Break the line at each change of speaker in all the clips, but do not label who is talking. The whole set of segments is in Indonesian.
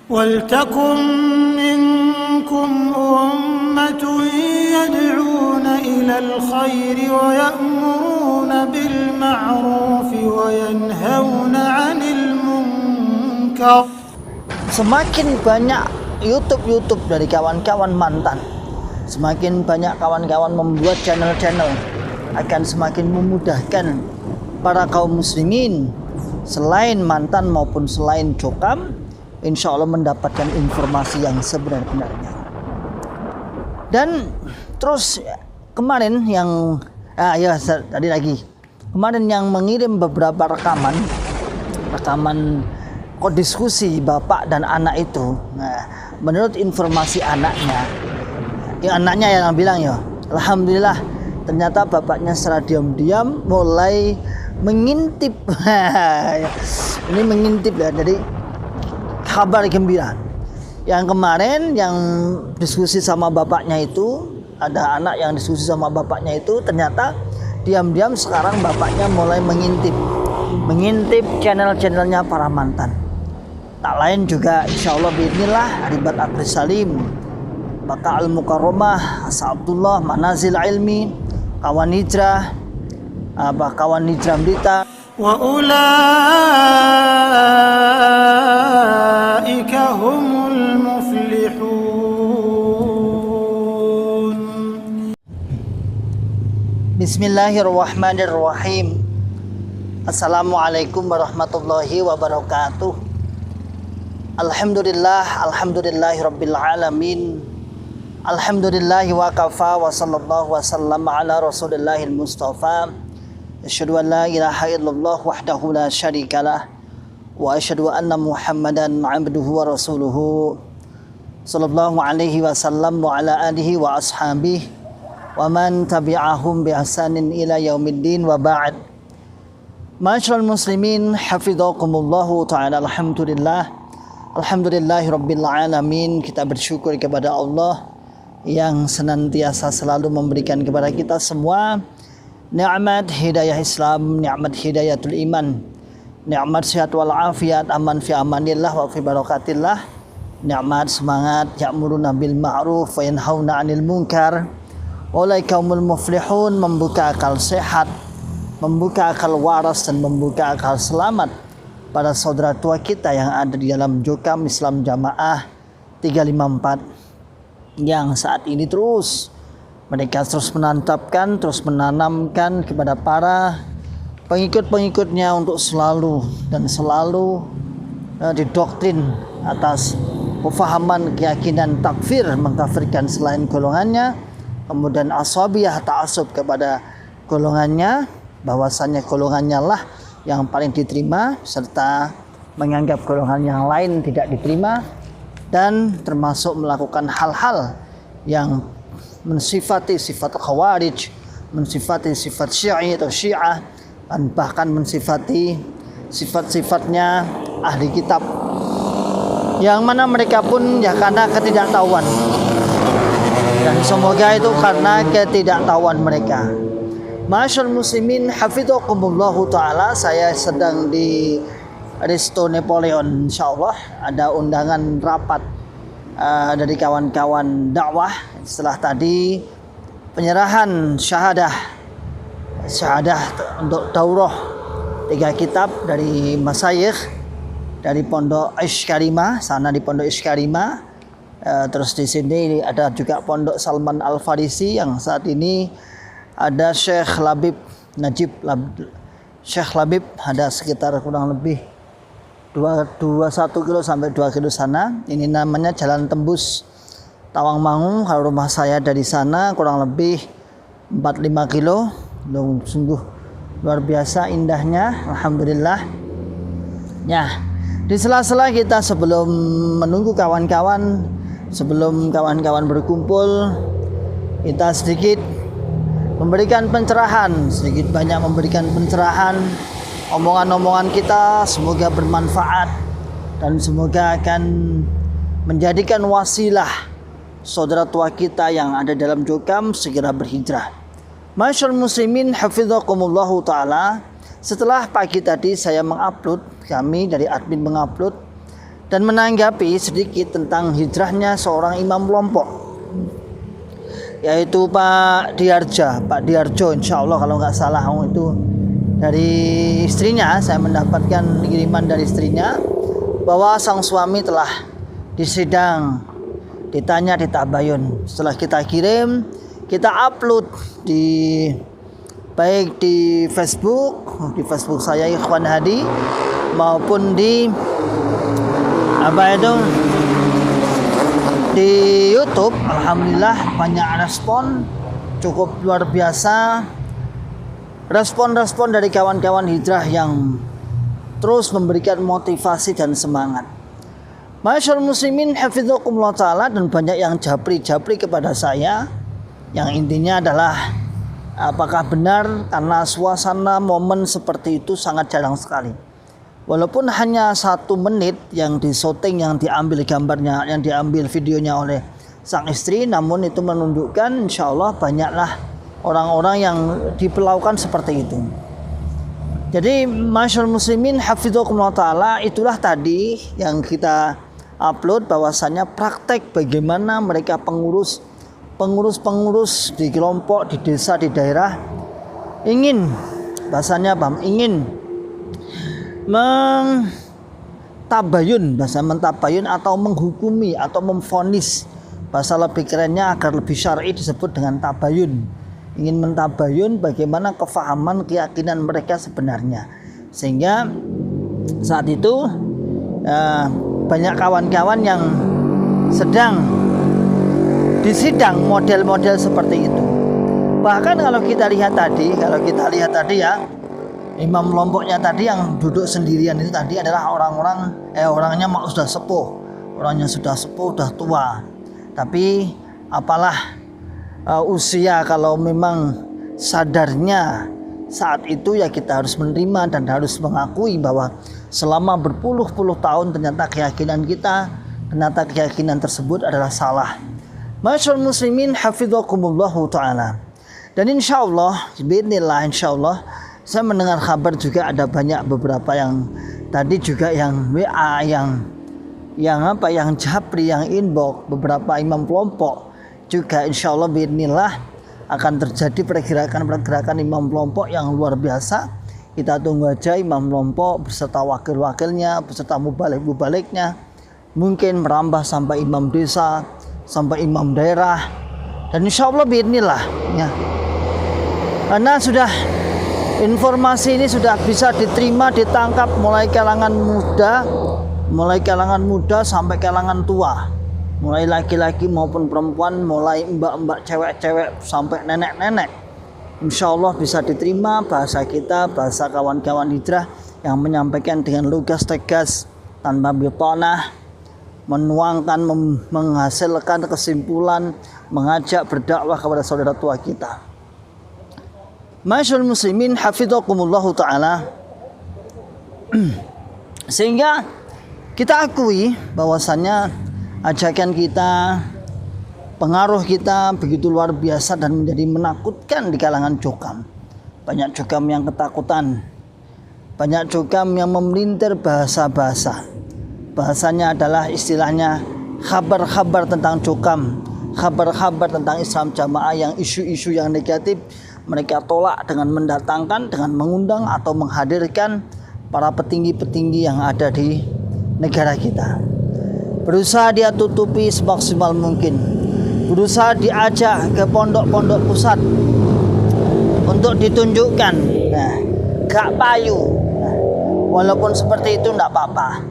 وَلْتَكُنْ مِنْكُمْ أُمَّةٌ يَدْعُونَ إِلَى الْخَيْرِ وَيَأْمُرُونَ بِالْمَعْرُوفِ وَيَنْهَوْنَ عَنِ الْمُنْكَرِ.
Semakin banyak YouTube dari kawan-kawan mantan, semakin banyak kawan-kawan membuat channel-channel, akan semakin memudahkan para kaum muslimin selain mantan maupun selain cokam, insya Allah mendapatkan informasi yang sebenar-benarnya. Dan terus kemarin yang tadi lagi kemarin yang mengirim beberapa rekaman diskusi bapak dan anak itu. Nah, menurut informasi anaknya yang bilang ya, alhamdulillah ternyata bapaknya secara diam-diam mulai mengintip. Ini mengintip ya, jadi kabar gembira. Yang kemarin yang diskusi sama bapaknya itu, ada anak yang diskusi sama bapaknya itu, ternyata diam-diam sekarang bapaknya mulai mengintip channel-channelnya para mantan. Tak lain juga insyaallah biidznillah Ribat Akris Salim, Baka Al-Mukarramah, Asa Abdullah, Manazil Ilmi, Kawan Hijrah, Kawan Hijrah Berita.
Wa ulaika humul muflihun.
Bismillahirrahmanirrahim. Assalamualaikum warahmatullahi wabarakatuh. Alhamdulillahi rabbil alamin. Alhamdulillahi wa kafa wa sallallahu wa sallam ala rasulillahil mustafa. Asyhadu an la ilaha illallah wahdahu la syarikalah wa asyhadu anna Muhammadan abduhu wa rasuluhu sallallahu alaihi wasallam wa ala alihi wa ashabihi wa man tabi'ahum bi ihsanin ila yaumiddin wa ba'd. Ma'asyiral muslimin hafizakumullahu taala. Alhamdulillahi rabbil alamin. Kita bersyukur kepada Allah yang senantiasa selalu memberikan kepada kita semua nikmat hidayah Islam, nikmat hidayatul iman, nikmat sehat wal afiat, aman fi amanillah wa fi barakatillah, nikmat semangat ya'muruna bil ma'ruf wa yanhauna 'anil munkar, ulaikaumul muflihun, membuka akal sehat, membuka akal waras dan membuka akal selamat pada saudara tua kita yang ada di dalam Jokam Islam Jamaah 354 yang saat ini mereka terus menantapkan, terus menanamkan kepada para pengikut-pengikutnya untuk selalu didoktrin atas pemahaman keyakinan takfir, mengkafirkan selain golongannya, kemudian asabiyah, ta'assub kepada golongannya, bahwasannya golongannya lah yang paling diterima, serta menganggap golongan yang lain tidak diterima, dan termasuk melakukan hal-hal yang mensifati sifat khawarij, mensifati sifat syi'i atau syiah, dan bahkan mensifati sifat-sifatnya ahli kitab, yang mana mereka pun ya karena ketidaktahuan, dan semoga itu karena ketidaktahuan mereka. Ma'asyiral muslimin hafizakumullahu taala, saya sedang di Resto Napoleon, insyaallah ada undangan rapat dari kawan-kawan dakwah setelah tadi penyerahan syahadah untuk daurah 3 kitab dari masyayikh dari Pondok Ishkarimah, sana di Pondok Ishkarimah. Terus di sini ada juga Pondok Salman Al Farisi yang saat ini ada Syekh Labib Najib Syekh Labib, ada sekitar kurang lebih 21 kilo sampai 2 kilo sana. Ini namanya Jalan Tembus Tawangmangu. Kalau rumah saya dari sana kurang lebih 4-5 kilo. Sungguh luar biasa indahnya, alhamdulillah. Ya, di sela-sela kita sebelum menunggu kawan-kawan, sebelum kawan-kawan berkumpul, kita sedikit memberikan pencerahan, sedikit banyak memberikan pencerahan. Omongan-omongan kita semoga bermanfaat dan semoga akan menjadikan wasilah saudara tua kita yang ada dalam Jokam segera berhijrah. Ma'asyiral muslimin hafizakumullahu taala. Setelah pagi tadi saya mengupload, kami dari admin mengupload dan menanggapi sedikit tentang hijrahnya seorang imam kelompok, yaitu Pak Diarjo, insya Allah kalau nggak salah. Itu dari istrinya, saya mendapatkan kiriman dari istrinya bahwa sang suami telah disidang, ditanya di Tabayun. Setelah kita kirim, kita upload baik di Facebook saya Ikhwan Hadi, maupun di di YouTube. Alhamdulillah banyak respon, cukup luar biasa. Respon-respon dari kawan-kawan hijrah yang terus memberikan motivasi dan semangat. Masyaallah muslimin hafizakumullah ta'ala, dan banyak yang japri kepada saya. Yang intinya adalah apakah benar, karena suasana momen seperti itu sangat jarang sekali. Walaupun hanya 1 menit yang disyuting, yang diambil gambarnya, yang diambil videonya oleh sang istri, namun itu menunjukkan insya Allah banyaklah orang-orang yang diperlakukan seperti itu. Jadi masyaallah muslimin hafizakumullah ta'ala, itulah tadi yang kita upload, bahwasannya praktek bagaimana mereka pengurus di kelompok, di desa, di daerah ingin, bahasanya ingin mentabayun atau menghukumi atau memvonis, bahasa lebih kerennya agar lebih syar'i disebut dengan tabayun. Ingin mentabayun bagaimana kefahaman keyakinan mereka sebenarnya, sehingga saat itu banyak kawan-kawan yang sedang disidang model-model seperti itu. Bahkan kalau kita lihat tadi ya, imam kelompoknya tadi yang duduk sendirian itu tadi adalah orangnya sudah sepuh, sudah tua. Tapi apalah usia, kalau memang sadarnya saat itu ya kita harus menerima dan harus mengakui bahwa selama berpuluh-puluh tahun ternyata keyakinan tersebut adalah salah. Masyaallah muslimin hafizakumullahu ta'ala. Dan insyaallah bismillah, insyaallah saya mendengar kabar juga ada beberapa yang tadi juga yang WA, yang japri, yang inbox, beberapa imam kelompok juga insyaallah bismillah akan terjadi pergerakan imam kelompok yang luar biasa. Kita tunggu aja imam kelompok beserta wakil-wakilnya, beserta mubalik-mubaliknya, mungkin merambah sampai imam desa, sampai imam daerah, dan insyaallah bismillah ya. Karena sudah informasi ini sudah bisa diterima, ditangkap mulai kalangan muda sampai kalangan tua, mulai laki-laki maupun perempuan, mulai mbak-mbak, cewek-cewek sampai nenek-nenek. Insyaallah bisa diterima bahasa kita, bahasa kawan-kawan hijrah yang menyampaikan dengan lugas, tegas, tanpa bitonah, menuangkan, menghasilkan kesimpulan, mengajak berdakwah kepada saudara tua kita. Masyaallah muslimin hafizakumullahu ta'ala. Sehingga kita akui bahwasannya ajakan kita, pengaruh kita begitu luar biasa dan menjadi menakutkan di kalangan cukam. Banyak cukam yang ketakutan, banyak cukam yang memelintir bahasa-bahasa. Bahasanya adalah istilahnya kabar-kabar tentang cukam, kabar-kabar tentang Islam Jamaah yang isu-isu yang negatif mereka tolak dengan mendatangkan, dengan mengundang atau menghadirkan para petinggi-petinggi yang ada di negara kita. Berusaha dia tutupi semaksimal mungkin, berusaha diajak ke pondok-pondok pusat untuk ditunjukkan, gak payu. Walaupun seperti itu tidak apa-apa,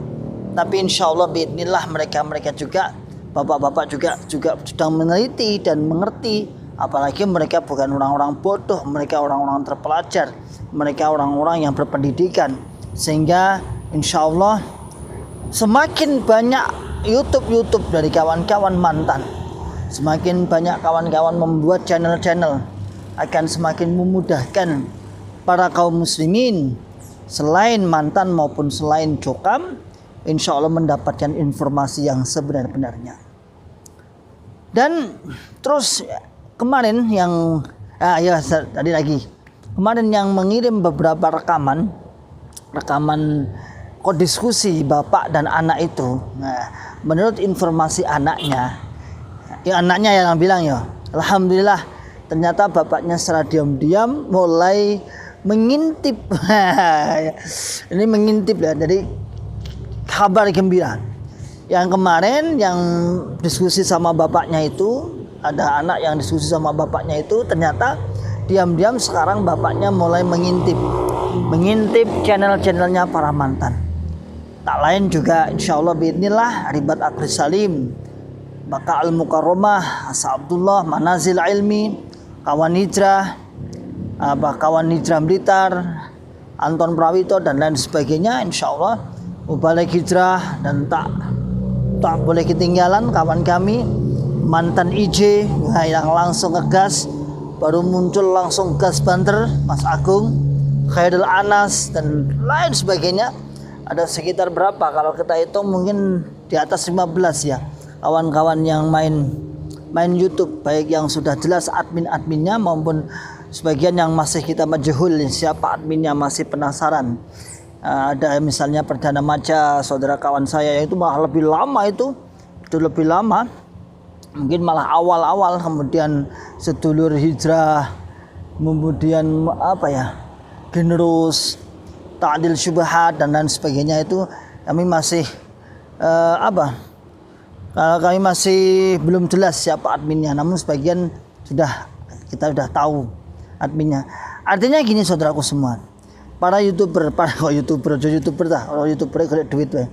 tapi insya Allah biidznillah mereka juga, bapak-bapak juga sedang meneliti dan mengerti. Apalagi mereka bukan orang-orang bodoh, mereka orang-orang terpelajar, mereka orang-orang yang berpendidikan. Sehingga insya Allah semakin banyak YouTube dari kawan-kawan mantan, semakin banyak kawan-kawan membuat channel-channel, akan semakin memudahkan para kaum muslimin selain mantan maupun selain cukam, insya Allah mendapatkan informasi yang sebenar-benarnya. Dan terus kemarin kemarin yang mengirim beberapa rekaman kok diskusi bapak dan anak itu. Nah, menurut informasi anaknya, ya anaknya yang bilang ya, alhamdulillah ternyata bapaknya secara diam-diam mulai mengintip. Ini mengintip ya, jadi kabar gembira. Yang kemarin yang diskusi sama bapaknya itu, ada anak yang diskusi sama bapaknya itu, ternyata diam-diam sekarang bapaknya mulai mengintip channel-channelnya para mantan. Tak lain juga insya Allah biidnillah Ribat Akhir Salim, Baka Al-Mukarramah, Asa Abdullah, Manazil Ilmi, Kawan Hijrah, Kawan Hijrah Blitar, Anton Prawito dan lain sebagainya. Insya Allah Mubalik Hijrah, dan tak boleh ketinggalan kawan kami mantan IJ yang langsung ngegas, baru muncul langsung gas banter, Mas Agung, Khairul Anas dan lain sebagainya. Ada sekitar berapa kalau kita hitung mungkin di atas 15 ya kawan-kawan yang main YouTube, baik yang sudah jelas admin-adminnya maupun sebagian yang masih kita majhul siapa adminnya, masih penasaran. Ada misalnya Perdana Maca, saudara kawan saya yang itu malah lebih lama, itu lebih lama, mungkin malah awal-awal. Kemudian Sedulur Hijrah, kemudian apa ya, Generus, Ta'dil Syubhat dan lain sebagainya. Itu kami masih kami masih belum jelas siapa adminnya, namun sebagian kita sudah tahu adminnya. Artinya gini saudaraku semua, para youtuber golek duit we.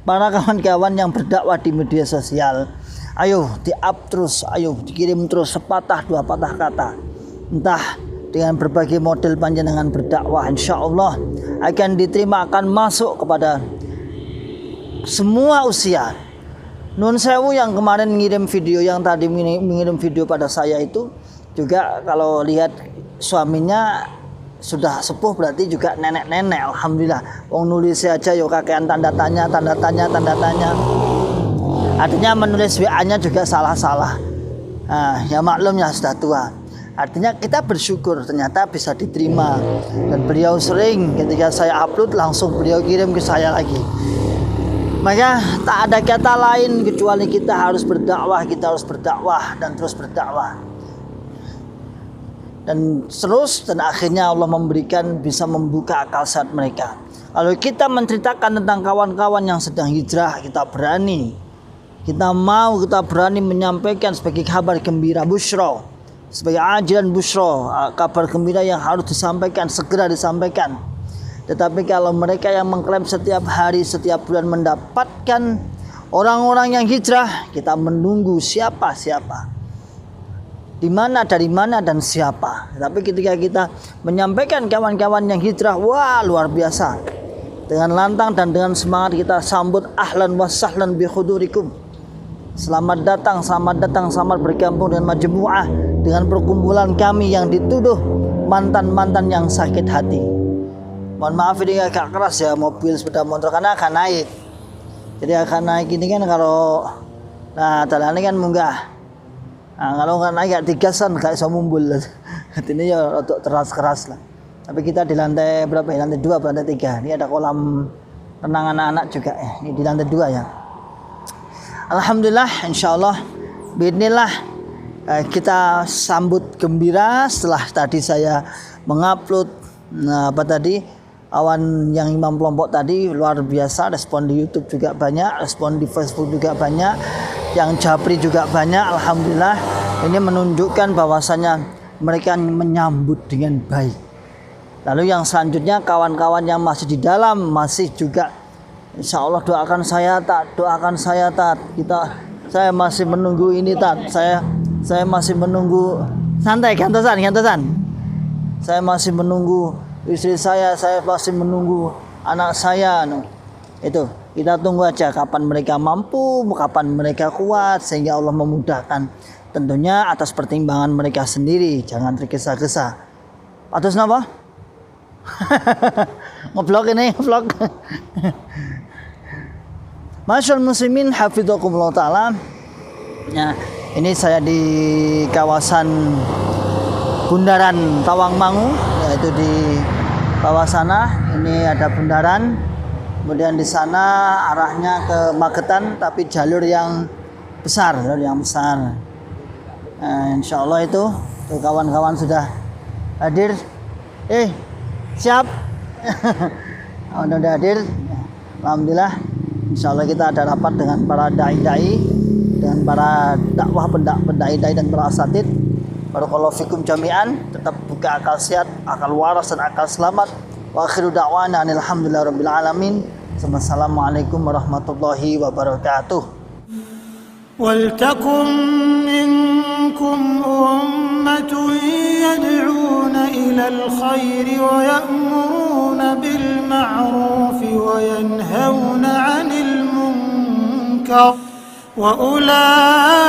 Para kawan-kawan yang berdakwah di media sosial, ayo di-up terus, ayo dikirim terus sepatah dua patah kata, entah dengan berbagai model panjenengan berdakwah, insya Allah akan diterima, akan masuk kepada semua usia. Nun sewu yang kemarin mengirim video, yang tadi mengirim video pada saya itu juga, kalau lihat suaminya sudah sepuh berarti juga nenek-nenek, alhamdulillah. Wong nulis aja yo kakean tanda tanya. Artinya menulis WA-nya juga salah-salah. Ya maklum ya sudah tua. Artinya kita bersyukur ternyata bisa diterima, dan beliau sering ketika saya upload langsung beliau kirim ke saya lagi. Maka tak ada kata lain kecuali kita harus berdakwah dan terus berdakwah. Dan akhirnya Allah memberikan, bisa membuka akal sehat mereka. Kalau kita menceritakan tentang kawan-kawan yang sedang hijrah, kita berani menyampaikan sebagai kabar gembira, busyra, sebagai ajilan busyra, kabar gembira yang harus disampaikan, segera disampaikan. Tetapi kalau mereka yang mengklaim setiap hari, setiap bulan mendapatkan orang-orang yang hijrah, kita menunggu siapa, di mana, dari mana, dan siapa. Tapi ketika kita menyampaikan kawan-kawan yang hijrah, wah luar biasa. Dengan lantang dan dengan semangat kita sambut, ahlan wa sahlan bi khudurikum. Selamat datang, selamat bergabung dengan majmu'ah, dengan perkumpulan kami yang dituduh mantan-mantan yang sakit hati. Mohon maaf ini agak keras ya, mobil sepeda motor karena akan naik. Jadi akan naik ini kan kalau jalannya kan munggah. Kalau nggak naik digasan kayak iso mumbul. Ini ya untuk keras lah. Tapi kita di lantai berapa ya? Lantai 2 atau lantai 3. Ini ada kolam renang anak-anak juga. Ini di lantai 2 ya. Alhamdulillah, insyaallah bismillah kita sambut gembira setelah tadi saya mengupload awan yang imam kelompok tadi luar biasa, respon di YouTube juga banyak, respon di Facebook juga banyak, yang Japri juga banyak. Alhamdulillah, ini menunjukkan bahwasanya mereka menyambut dengan baik. Lalu yang selanjutnya kawan-kawan yang masih di dalam masih juga insya Allah doakan saya tat, saya masih menunggu ini tat, saya masih menunggu, santai gantosan, saya masih menunggu istri saya masih menunggu anak saya. Itu kita tunggu aja kapan mereka mampu, kapan mereka kuat, sehingga Allah memudahkan. Tentunya atas pertimbangan mereka sendiri, jangan tergesa-gesa. Atas apa? Ngeblok. Masyaallah muslimin hafidzakumullah taala. Nah, ini saya di kawasan Bundaran Tawangmangu, yaitu di bawah sana ini ada bundaran. Kemudian di sana arahnya ke Magetan, tapi jalur yang besar, Insya Allah itu tuh kawan-kawan sudah hadir. Siap. Udah hadir. Alhamdulillah. Insya Allah kita ada rapat dengan para dai-dai, dengan para dakwah pendai-dai dan para asatid. Barakallahu fikum jami'an. Tetap buka akal sehat, akal waras dan akal selamat. Wa akhiru da'wana alhamdulillahirabbil alamin. Wassalamualaikum warahmatullahi wabarakatuh.
ولتكن منكم أمة يدعون إلى الخير ويأمرون بالمعروف وينهون عن المنكر وأولئك